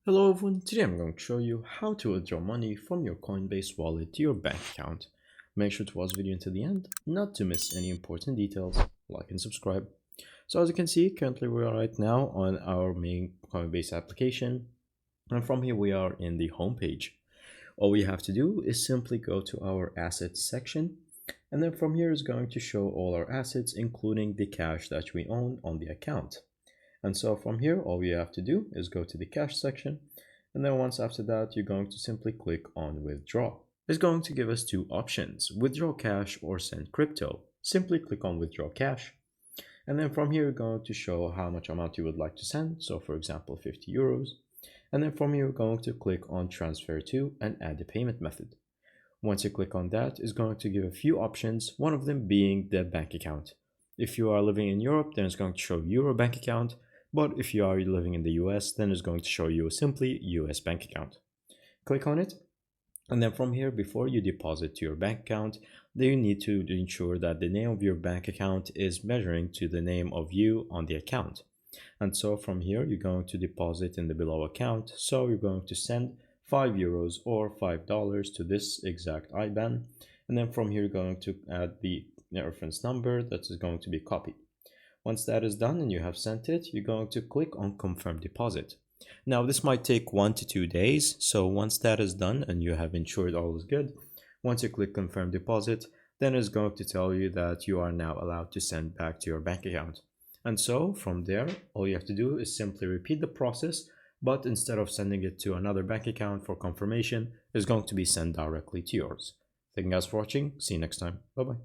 Hello everyone, today I'm going to show you how to withdraw money from your Coinbase wallet to your bank account. Make sure to watch the video until the end, not to miss any important details. Like and subscribe. So as you can see, currently we are right now on our main Coinbase application, and from here we are in the home page. All we have to do is simply go to our assets section, and then from here is going to show all our assets, including the cash that we own on the account. And so from here, all you have to do is go to the cash section. And then once after that, you're going to simply click on withdraw. It's going to give us two options, withdraw cash or send crypto. Simply click on withdraw cash. And then from here, you're going to show how much amount you would like to send. So for example, 50 euros. And then from here, you're going to click on transfer to and add the payment method. Once you click on that, it's going to give a few options, one of them being the bank account. If you are living in Europe, then it's going to show Euro bank account. But if you are living in the US, then it's going to show you simply US bank account. Click on it. And then from here, before you deposit to your bank account, then you need to ensure that the name of your bank account is measuring to the name of you on the account. And so from here, you're going to deposit in the below account. So you're going to send 5 euros or $5 to this exact IBAN. And then from here, you're going to add the reference number that is going to be copied. Once that is done and you have sent it, you're going to click on confirm deposit. Now this might take 1 to 2 days. So once that is done and you have ensured all is good, once you click confirm deposit, then it's going to tell you that you are now allowed to send back to your bank account. And so from there, all you have to do is simply repeat the process, but instead of sending it to another bank account for confirmation, it's going to be sent directly to yours. Thank you guys for watching. See you next time. Bye bye.